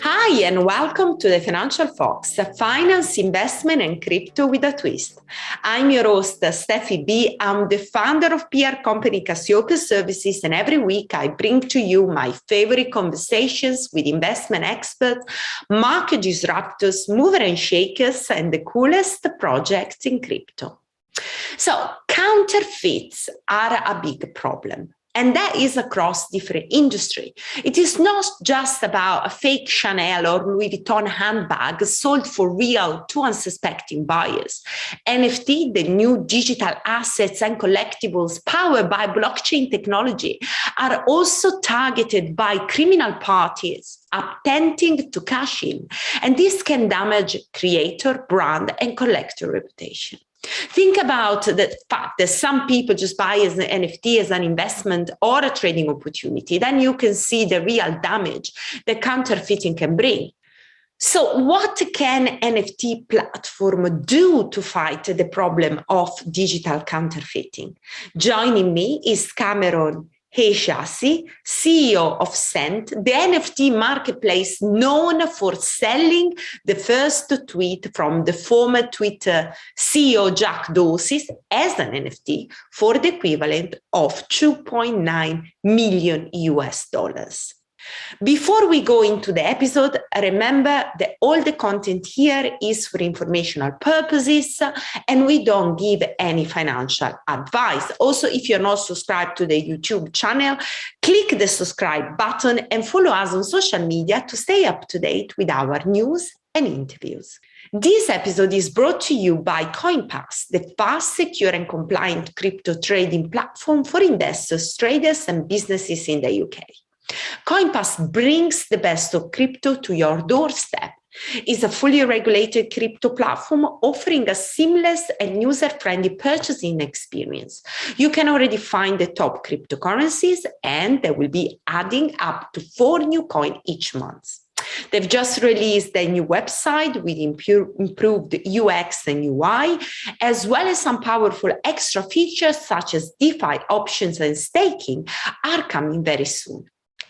Hi, and welcome to the FinancialFox, finance, investment, and crypto with a twist. I'm your host, Steffy B. I'm the founder of PR company Cassiope Services, and every week I bring to you my favorite conversations with investment experts, market disruptors, mover and shakers, and the coolest projects in crypto. So, counterfeits are a big problem. And that is across different industries. It is not just about a fake Chanel or Louis Vuitton handbag sold for real to unsuspecting buyers. NFT, the new digital assets and collectibles powered by blockchain technology, are also targeted by criminal parties attempting to cash in. And this can damage creator, brand, and collector reputation. Think about the fact that some people just buy as an NFT as an investment or a trading opportunity. Then you can see the real damage that counterfeiting can bring. So what can NFT platform do to fight the problem of digital counterfeiting? Joining me is Cameron Hejazi, CEO of Cent, the NFT marketplace known for selling the first tweet from the former Twitter CEO Jack Dorsey as an NFT for the equivalent of $2.9 million US. Before we go into the episode, remember that all the content here is for informational purposes and we don't give any financial advice. Also, if you're not subscribed to the YouTube channel, click the subscribe button and follow us on social media to stay up to date with our news and interviews. This episode is brought to you by Coinpass, the fast, secure, and compliant crypto trading platform for investors, traders, and businesses in the UK. Coinpass brings the best of crypto to your doorstep. It's a fully regulated crypto platform offering a seamless and user-friendly purchasing experience. You can already find the top cryptocurrencies, and they will be adding up to 4 new coins each month. They've just released their new website with improved UX and UI, as well as some powerful extra features such as DeFi options and staking are coming very soon.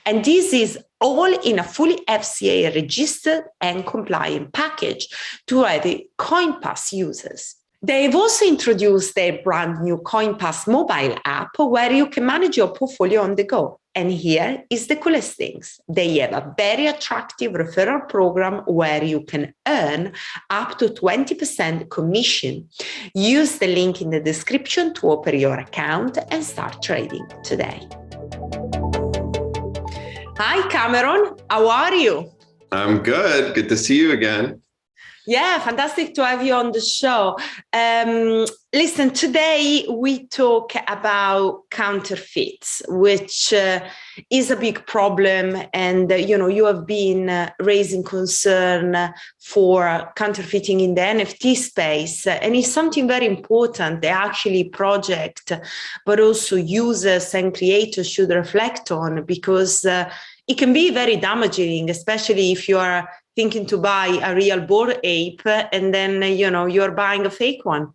And this is all in a fully FCA registered and compliant package to the Coinpass users. They've also introduced their brand new Coinpass mobile app where you can manage your portfolio on the go. And here is the coolest things. They have a very attractive referral program where you can earn up to 20% commission. Use the link in the description to open your account and start trading today. Hi, Cameron. How are you? I'm good. Good to see you again. Yeah, fantastic to have you on the show. Listen, today we talk about counterfeits, which is a big problem. And, you have been raising concern for counterfeiting in the NFT space. And it's something very important that actually project, but also users and creators should reflect on, because it can be very damaging, especially if you are thinking to buy a real Bored Ape and then, you're buying a fake one.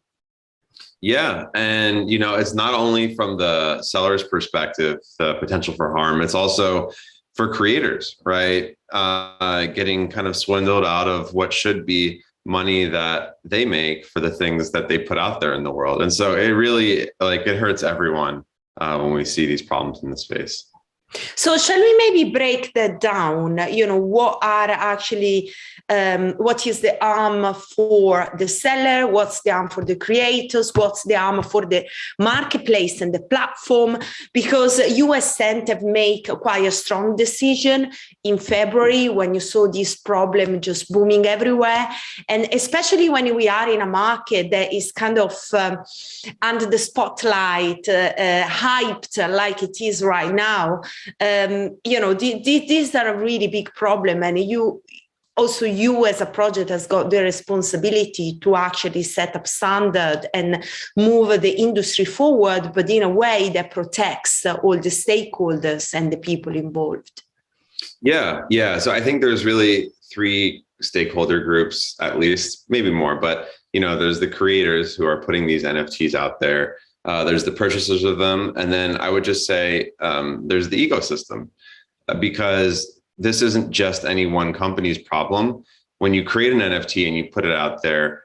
Yeah. And, it's not only from the seller's perspective, the potential for harm, it's also for creators, right? Getting kind of swindled out of what should be money that they make for the things that they put out there in the world. And so it really, it hurts everyone when we see these problems in the space. So shall we maybe break that down? What are actually, what is the harm for the seller? What's the harm for the creators? What's the harm for the marketplace and the platform? Because US Cent have made quite a strong decision in February when you saw this problem just booming everywhere. And especially when we are in a market that is kind of under the spotlight, hyped like it is right now. These are a really big problem, and you as a project has got the responsibility to actually set up standard and move the industry forward, but in a way that protects all the stakeholders and the people involved. Yeah. So I think there's really 3 stakeholder groups, at least, maybe more, but there's the creators who are putting these NFTs out there. There's the purchasers of them. And then I would just say there's the ecosystem, because this isn't just any one company's problem. When you create an NFT and you put it out there,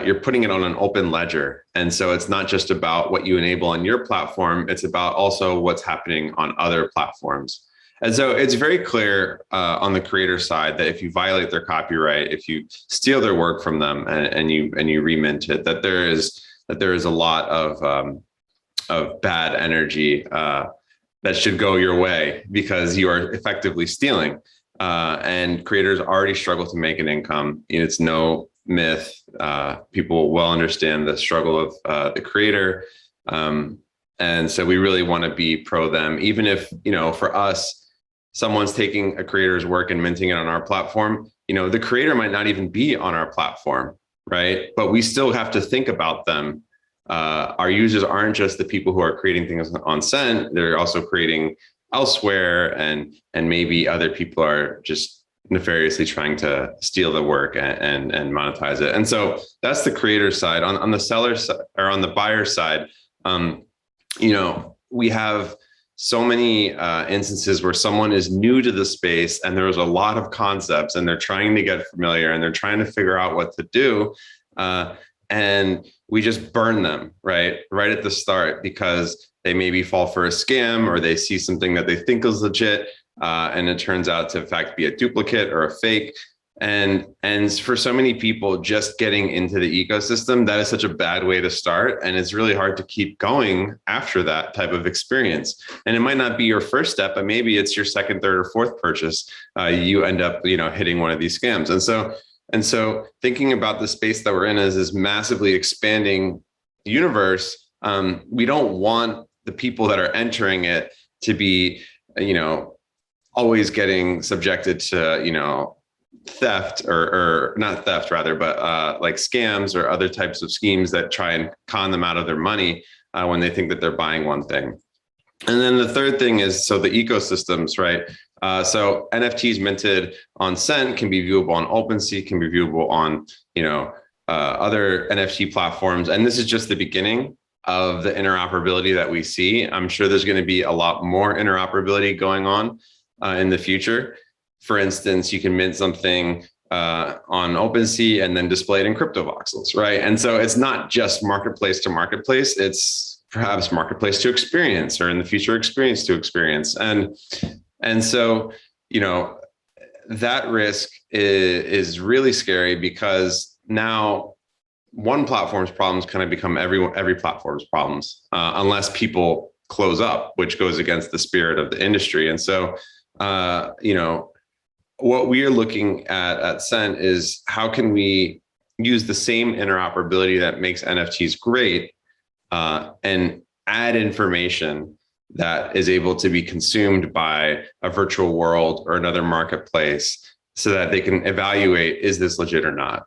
you're putting it on an open ledger. And so it's not just about what you enable on your platform, it's about also what's happening on other platforms. And so it's very clear on the creator side that if you violate their copyright, if you steal their work from them and you remint it, that there is a lot of bad energy that should go your way because you are effectively stealing. And creators already struggle to make an income. It's no myth. People well understand the struggle of the creator. And so we really want to be pro them, even if, for us, someone's taking a creator's work and minting it on our platform, the creator might not even be on our platform, right? But we still have to think about them. Our users aren't just the people who are creating things on Cent, they're also creating elsewhere, and maybe other people are just nefariously trying to steal the work and monetize it. And so that's the creator side. On the seller side, or on the buyer side, we have so many instances where someone is new to the space and there's a lot of concepts and they're trying to get familiar and they're trying to figure out what to do. And we just burn them right at the start because they maybe fall for a scam or they see something that they think is legit. And it turns out to in fact be a duplicate or a fake. And for so many people just getting into the ecosystem, that is such a bad way to start. And it's really hard to keep going after that type of experience. And it might not be your first step, but maybe it's your second, third, or fourth purchase. You end up, hitting one of these scams. And so thinking about the space that we're in as this massively expanding universe, we don't want the people that are entering it to be, always getting subjected to, theft or not theft rather, but like scams or other types of schemes that try and con them out of their money when they think that they're buying one thing. And then the third thing is, so the ecosystems, right? So NFTs minted on Cent can be viewable on OpenSea, can be viewable on, other NFT platforms. And this is just the beginning of the interoperability that we see. I'm sure there's going to be a lot more interoperability going on in the future. For instance, you can mint something on OpenSea and then display it in crypto voxels, right? And so it's not just marketplace to marketplace, it's perhaps marketplace to experience, or in the future, experience to experience. And so, that risk is really scary because now one platform's problems kind of become every platform's problems, unless people close up, which goes against the spirit of the industry. And so, what we are looking at Cent is how can we use the same interoperability that makes NFTs great and add information that is able to be consumed by a virtual world or another marketplace so that they can evaluate, is this legit or not?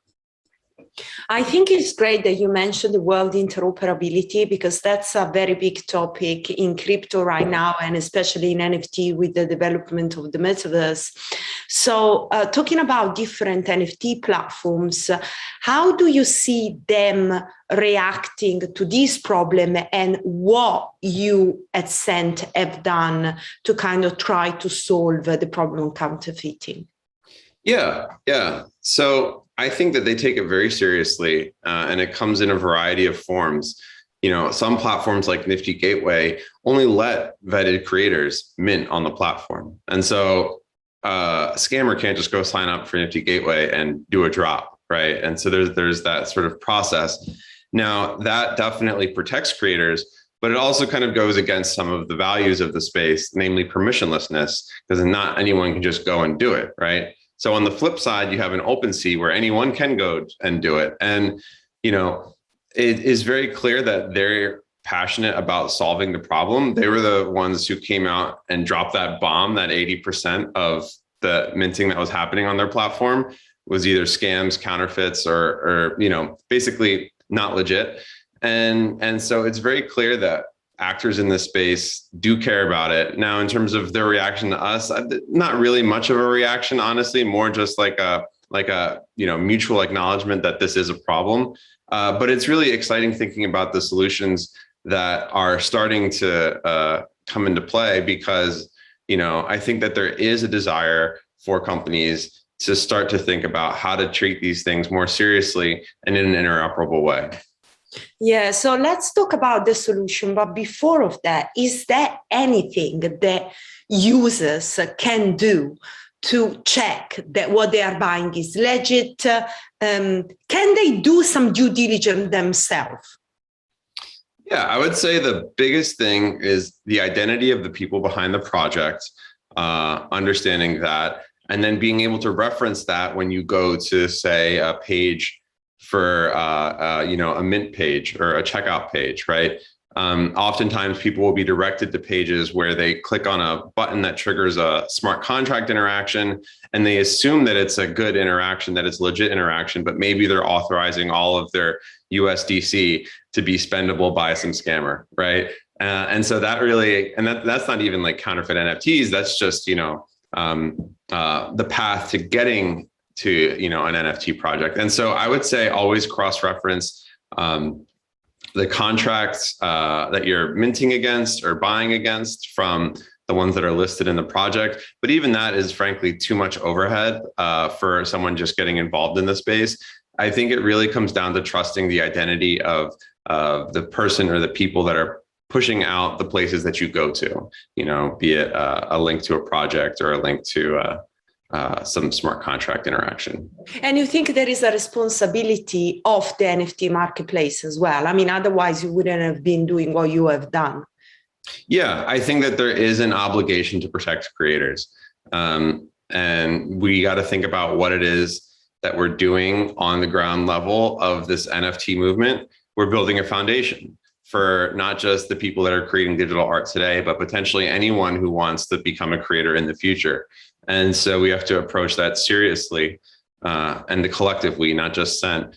I think it's great that you mentioned the word interoperability, because that's a very big topic in crypto right now, and especially in NFT with the development of the metaverse. So talking about different NFT platforms, how do you see them reacting to this problem, and what you at Cent have done to kind of try to solve the problem of counterfeiting? Yeah. So I think that they take it very seriously, and it comes in a variety of forms. Some platforms like Nifty Gateway only let vetted creators mint on the platform. And so a scammer can't just go sign up for Nifty Gateway and do a drop, right? And so there's that sort of process. Now, that definitely protects creators, but it also kind of goes against some of the values of the space, namely permissionlessness, because not anyone can just go and do it, right? So on the flip side, you have an OpenSea where anyone can go and do it. And, it is very clear that they're passionate about solving the problem. They were the ones who came out and dropped that bomb, that 80% of the minting that was happening on their platform was either scams, counterfeits, or basically not legit. And so it's very clear that actors in this space do care about it. Now, in terms of their reaction to us, not really much of a reaction, honestly, more just like a mutual acknowledgement that this is a problem. But it's really exciting thinking about the solutions that are starting to come into play, because I think that there is a desire for companies to start to think about how to treat these things more seriously and in an interoperable way. Yeah, so let's talk about the solution. But before of that, is there anything that users can do to check that what they are buying is legit? Can they do some due diligence themselves? Yeah, I would say the biggest thing is the identity of the people behind the project, understanding that, and then being able to reference that when you go to, say, a page for, a mint page or a checkout page, right? Oftentimes people will be directed to pages where they click on a button that triggers a smart contract interaction, and they assume that it's a good interaction, that it's legit interaction, but maybe they're authorizing all of their USDC to be spendable by some scammer, right? And so that really, and that's not even like counterfeit NFTs. That's just, the path to getting to, an NFT project. And so I would say always cross-reference the contracts that you're minting against or buying against from the ones that are listed in the project. But even that is frankly too much overhead for someone just getting involved in the space. I think it really comes down to trusting the identity of the person or the people that are pushing out the places that you go to, be it a link to a project or a link to some smart contract interaction. And you think there is a responsibility of the NFT marketplace as well? I mean, otherwise you wouldn't have been doing what you have done. Yeah, I think that there is an obligation to protect creators. And we got to think about what it is that we're doing on the ground level of this NFT movement. We're building a foundation for not just the people that are creating digital art today, but potentially anyone who wants to become a creator in the future. And so we have to approach that seriously and the collective we, not just Cent,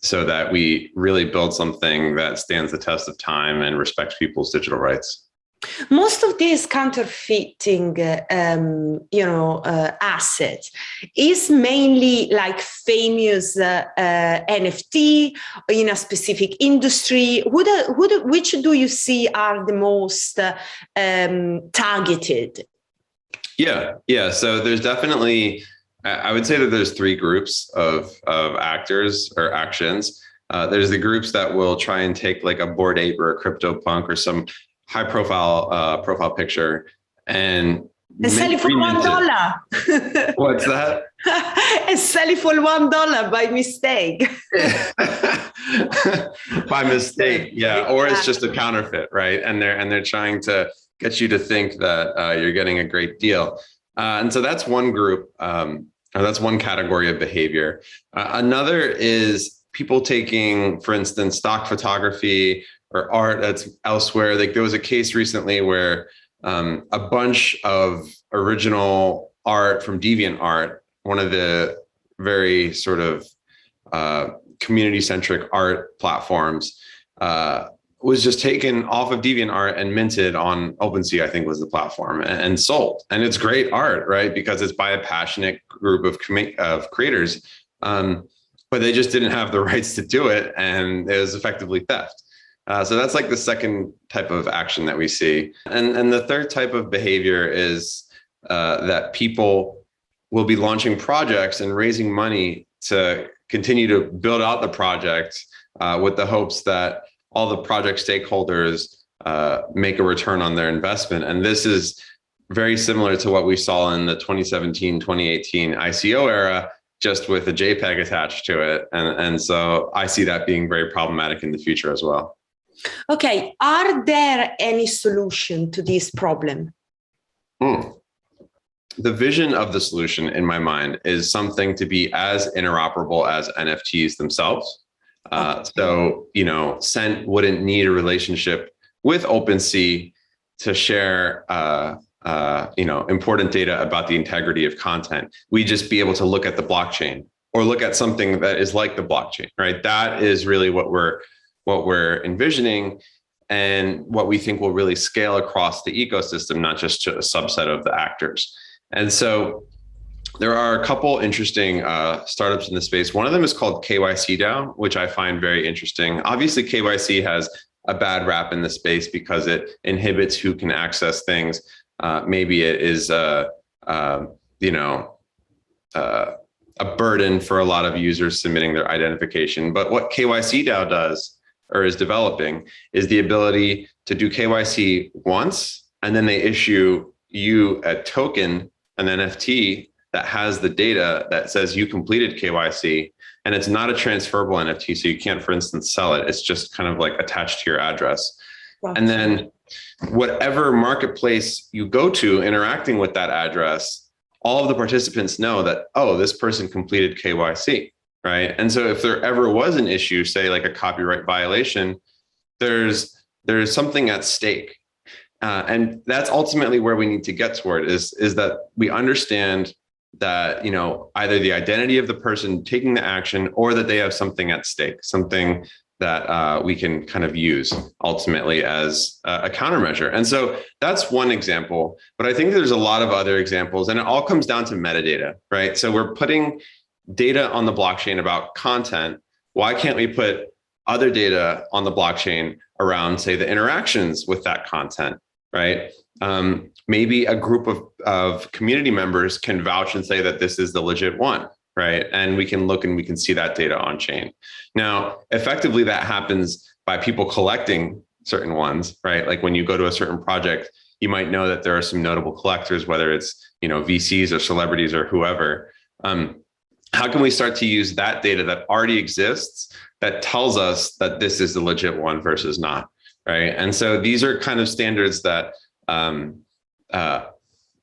so that we really build something that stands the test of time and respects people's digital rights. Most of these counterfeiting, assets is mainly like famous NFT in a specific industry. Which do you see are the most targeted? Yeah. So there's definitely, I would say that there's three groups of actors or actions. There's the groups that will try and take like a Bored Ape or a CryptoPunk or some high profile picture and sell it for $1. What's that? And sell it for $1 by mistake. By mistake, yeah. Or it's just a counterfeit, right? And they're trying to get you to think that you're getting a great deal. And so that's one group, or that's one category of behavior. Another is people taking, for instance, stock photography or art that's elsewhere. Like there was a case recently where a bunch of original art from DeviantArt, one of the very sort of community-centric art platforms, was just taken off of DeviantArt and minted on OpenSea, I think was the platform, and sold. And it's great art, right? Because it's by a passionate group of creators, but they just didn't have the rights to do it, and it was effectively theft. So that's like the second type of action that we see. And the third type of behavior is that people will be launching projects and raising money to continue to build out the project with the hopes that all the project stakeholders make a return on their investment. And this is very similar to what we saw in the 2017, 2018 ICO era, just with a JPEG attached to it. And so I see that being very problematic in the future as well. Okay, are there any solution to this problem? The vision of the solution in my mind is something to be as interoperable as NFTs themselves. So, Cent wouldn't need a relationship with OpenSea to share, important data about the integrity of content. We'd just be able to look at the blockchain or look at something that is like the blockchain, right? That is really what we're envisioning and what we think will really scale across the ecosystem, not just to a subset of the actors. And so there are a couple interesting startups in the space. One of them is called KYC DAO, which I find very interesting. Obviously, KYC has a bad rap in the space because it inhibits who can access things. maybe it is you know, a burden for a lot of users submitting their identification. But what KYC DAO does, or is developing, is the ability to do KYC once, and then they issue you a token, an NFT that has the data that says you completed KYC, and it's not a transferable NFT, so you can't, for instance, sell it. It's just kind of like attached to your address. Gotcha. And then whatever marketplace you go to interacting with that address, all of the participants know that, oh, this person completed KYC, right? And so if there ever was an issue, say like a copyright violation, there's something at stake. And that's ultimately where we need to get toward, is that we understand that, you know, either the identity of the person taking the action, or that they have something at stake, something that we can kind of use ultimately as a countermeasure. And so that's one example, but I think there's a lot of other examples, and it all comes down to metadata, right? So we're putting data on the blockchain about content. Why can't we put other data on the blockchain around, say, the interactions with that content, right? Maybe a group of community members can vouch and say that this is the legit one, right? And we can look and we can see that data on chain. Now, effectively, that happens by people collecting certain ones, right? Like when you go to a certain project, you might know that there are some notable collectors, whether it's, you know, VCs or celebrities or whoever. How can we start to use that data that already exists that tells us that this is the legit one versus not, right? And so these are kind of standards that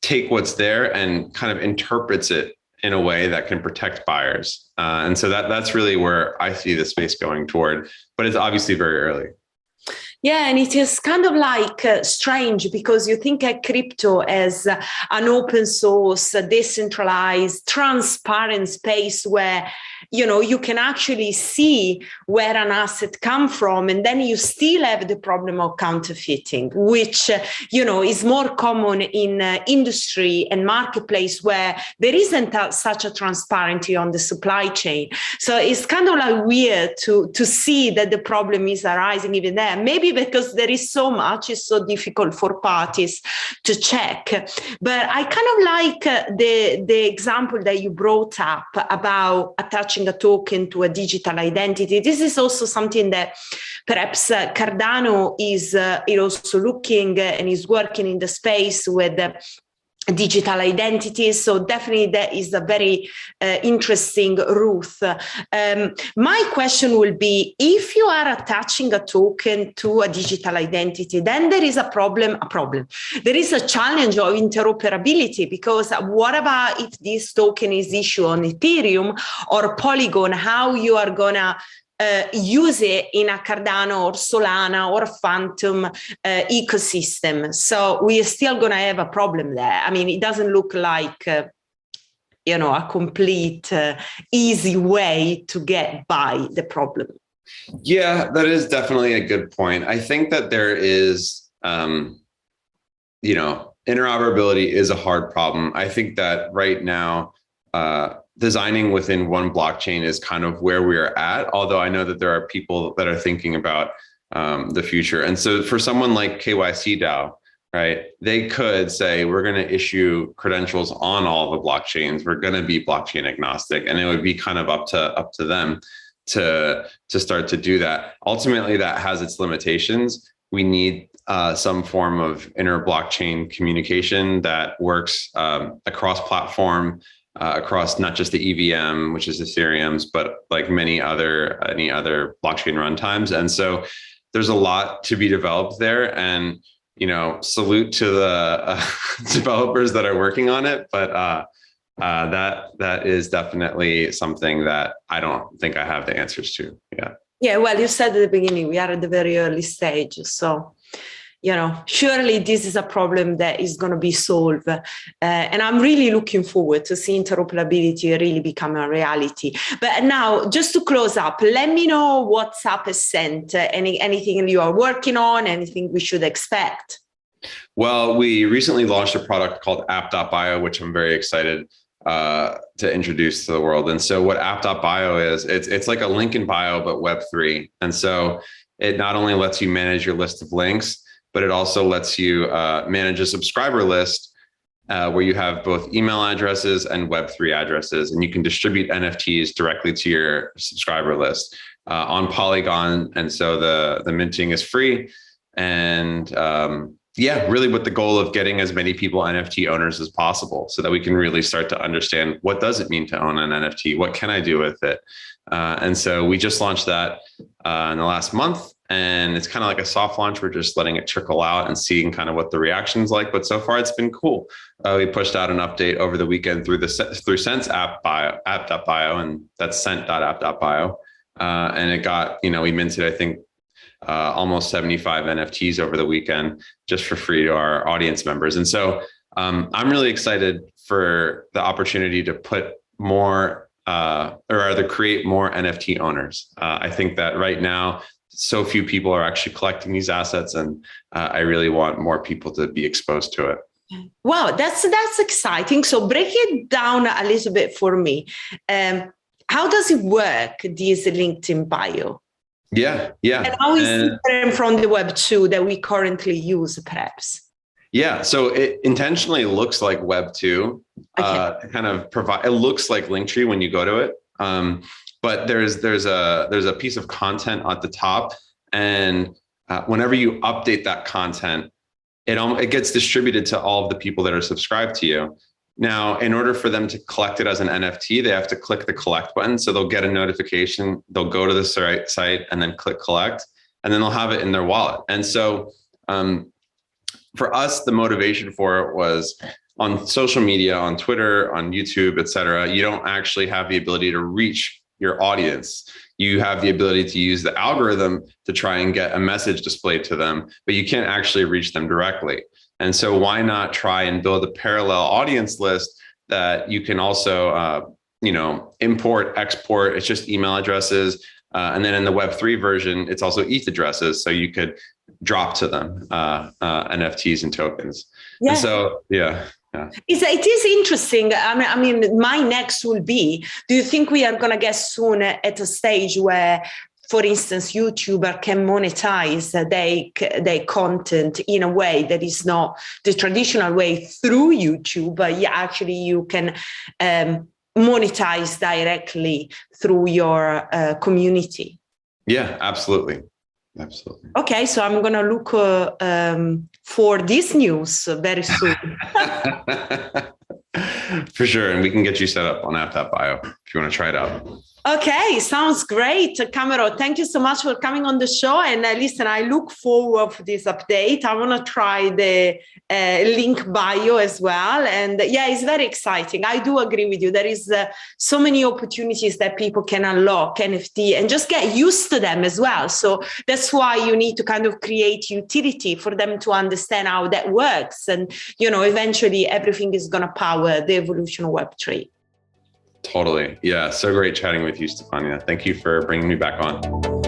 take what's there and kind of interprets it in a way that can protect buyers. And so that's really where I see the space going toward, but it's obviously very early. Yeah, and it is kind of like strange, because you think of crypto as an open source, decentralized, transparent space where, you know, you can actually see where an asset come from, and then you still have the problem of counterfeiting, which, you know, is more common in industry and marketplace where there isn't such a transparency on the supply chain. So it's kind of like weird to see that the problem is arising even there. Maybe because there is so much, it's so difficult for parties to check. But I kind of like the example that you brought up about attaching a token to a digital identity. This is also something that perhaps Cardano is also looking and is working in the space with digital identities. So definitely that is a very interesting route. My question will be, if you are attaching a token to a digital identity, then there is a problem. There is a challenge of interoperability, because what about if this token is issued on Ethereum or Polygon? How you are gonna use it in a Cardano or Solana or Phantom ecosystem? So we are still going to have a problem there. I mean, it doesn't look like, a complete easy way to get by the problem. Yeah, that is definitely a good point. I think that there is, interoperability is a hard problem. I think that right now, designing within one blockchain is kind of where we are at, although I know that there are people that are thinking about the future. And so for someone like KYC DAO, right, they could say, we're going to issue credentials on all the blockchains. We're going to be blockchain agnostic, and it would be kind of up to them to start to do that. Ultimately, that has its limitations. We need some form of inter-blockchain communication that works across platform, across not just the EVM, which is Ethereum's, but like any other blockchain runtimes. And so there's a lot to be developed there, and, salute to the developers that are working on it. But that is definitely something that I don't think I have the answers to. Yeah. Yeah. Well, you said at the beginning, we are at the very early stage. So, surely this is a problem that is going to be solved. And I'm really looking forward to see interoperability really become a reality. But now, just to close up, let me know what SAP has sent, anything you are working on, anything we should expect. Well, we recently launched a product called app.bio, which I'm very excited to introduce to the world. And so what app.bio is, it's like a link in bio, but Web3. And so it not only lets you manage your list of links, but it also lets you manage a subscriber list where you have both email addresses and Web3 addresses, and you can distribute NFTs directly to your subscriber list on Polygon. And so the minting is free. And yeah, really with the goal of getting as many people NFT owners as possible so that we can really start to understand what does it mean to own an NFT? What can I do with it? And so we just launched that in the last month. And it's kind of like a soft launch. We're just letting it trickle out and seeing kind of what the reaction's like. But so far, it's been cool. We pushed out an update over the weekend through Sent's app.bio, and that's sent.app.bio. And it got, we minted, I think, almost 75 NFTs over the weekend just for free to our audience members. And so I'm really excited for the opportunity to put more, or rather create more NFT owners. I think that right now, so few people are actually collecting these assets, and I really want more people to be exposed to it. Wow, that's exciting. So break it down a little bit for me. How does it work, this LinkedIn bio? Yeah. And how is it different from the Web 2 that we currently use, perhaps? Yeah, so it intentionally looks like Web 2. Okay. Kind of provide. It looks like Linktree when you go to it. But there's a piece of content at the top, and whenever you update that content, it gets distributed to all of the people that are subscribed to you. Now, in order for them to collect it as an NFT, they have to click the collect button. So they'll get a notification, they'll go to the site and then click collect, and then they'll have it in their wallet. And so for us, the motivation for it was on social media, on Twitter, on YouTube, et cetera, you don't actually have the ability to reach your audience. You have the ability to use the algorithm to try and get a message displayed to them, but you can't actually reach them directly. And so why not try and build a parallel audience list that you can also, import, export. It's just email addresses. And then in the Web3 version, it's also ETH addresses. So you could drop to them NFTs and tokens. Yeah. And so, yeah. It is interesting. I mean, my next will be, do you think we are going to get soon at a stage where, for instance, YouTuber can monetize their content in a way that is not the traditional way through YouTube, but actually you can monetize directly through your community? Yeah, absolutely. Absolutely. Okay, so I'm going to look for this news very soon. For sure. And we can get you set up on app.bio if you want to try it out. Okay, sounds great. Cameron, thank you so much for coming on the show. And listen, I look forward to this update. I want to try the link bio as well. And yeah, it's very exciting. I do agree with you. There is so many opportunities that people can unlock NFT and just get used to them as well. So that's why you need to kind of create utility for them to understand how that works. And, eventually everything is going to power the evolution of Web3. Totally. Yeah. So great chatting with you, Stefania. Thank you for bringing me back on.